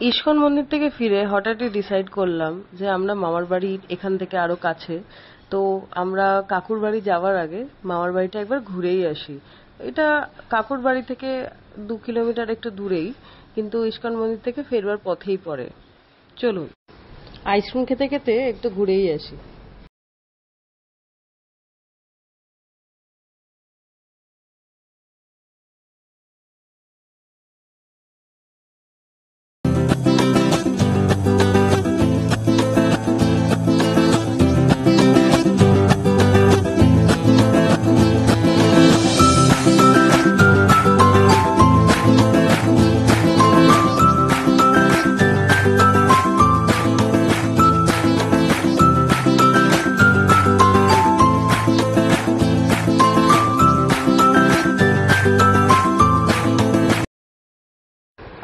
ISKCON মন্দির থেকে ফিরে হঠাৎই ডিসাইড করলাম যে আমরা মামার বাড়ি এখান থেকে আরো কাছে, তো আমরা কাকুর বাড়ি যাওয়ার আগে মামার বাড়িটা একবার ঘুরেই আসি। এটা কাকুর বাড়ি থেকে 2 কিলোমিটার একটু দূরেই, কিন্তু ইস্কন মন্দির থেকে ফেরবার পথেই পড়ে। চলুন আইসক্রিম খেতে খেতে একটু ঘুরেই আসি।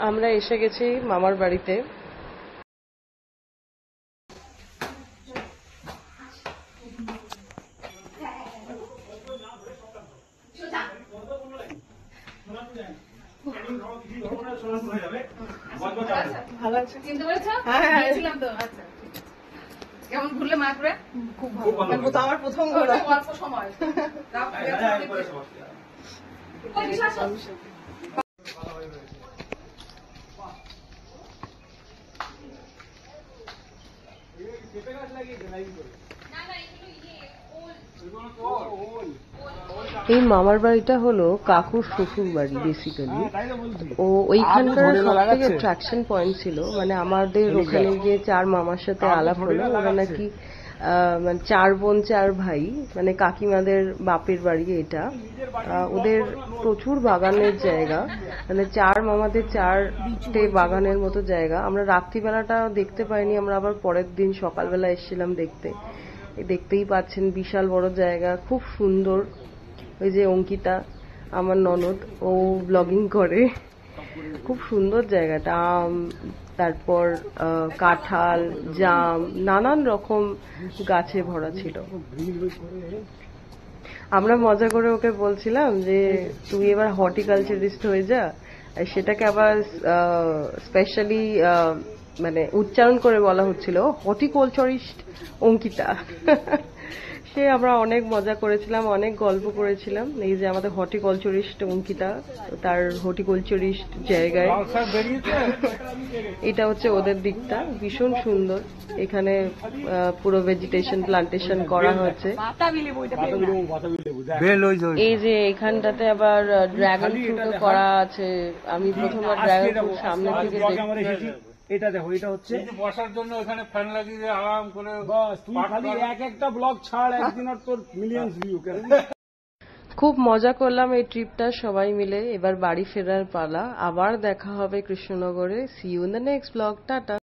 আমরা এসে গেছি মামার বাড়িতে। ভালো আছে চিনতে পেরেছ? হ্যাঁ গিয়েছিলাম তো। আচ্ছা কেমন ঘুরলে মায়াপুরে? খুব ভালো, তো আমার প্রথম ঘোরা। অল্প সময় এই মামার বাড়িটা হলো কাকুর শ্বশুর বাড়ি বেসিক্যালি। ও ওইখানকার সব থেকে অ্যাট্রাকশন পয়েন্ট ছিল, মানে আমাদের ওখানে গিয়ে 4 মামার সাথে আলাপ হলো। ওরা নাকি মানে 4 বোন 4 ভাই, মানে কাকিমাদের বাপের বাড়ি এটা। ওদের প্রচুর বাগানের জায়গা, মানে 4 মামাদের 4টে বাগানের মতো জায়গা। আমরা রাত্রিবেলাটা দেখতে পাইনি, আমরা আবার পরের দিন সকালবেলা এসেছিলাম দেখতে। দেখতেই পাচ্ছেন বিশাল বড় জায়গা, খুব সুন্দর। ওই যে অঙ্কিতা আমার ননদ, ও ব্লগিং করে। খুব সুন্দর জায়গাটা। আম, তারপর কাঁঠাল, জাম, নানান রকম গাছে ভরা ছিল। আমরা মজা করে ওকে বলছিলাম যে তুই এবার হর্টিকালচারিস্ট হয়ে যা, আর সেটাকে আবার স্পেশালি মানে উচ্চারণ করে বলা হচ্ছিল হর্টিকালচারিস্ট অঙ্কিতা। সে আমরা অনেক মজা করেছিলাম, অনেক গল্প করেছিলাম। এই যে আমাদের হর্টিকালচারিস্ট অঙ্কিতা, তার হর্টিকালচারিস্ট জায়গায়। এটা হচ্ছে ওদের দিকটা, ভীষণ সুন্দর। এখানে পুরো ভেজিটেশন প্লান্টেশন করা হয়েছে। এই যে এখানটাতে আবার ড্রাগন ফ্রুটও করা আছে। আমি প্রথমবার ড্রাগন ফ্রুট সামনে থেকে দেখি। এটা দেখো, এটা হচ্ছে বসার জন্য এখানে ফ্যান লাগিয়ে আরাম করে। বাস তুই খালি একটা ব্লগ ছাড়, একদিন আর তোর মিলিয়নস ভিউ। খুব মজা করলাম এই ট্রিপটা সবাই মিলে। এবার বাড়ি ফেরার পালা। আবার দেখা হবে কৃষ্ণনগরে। See you in the next blog. Tata.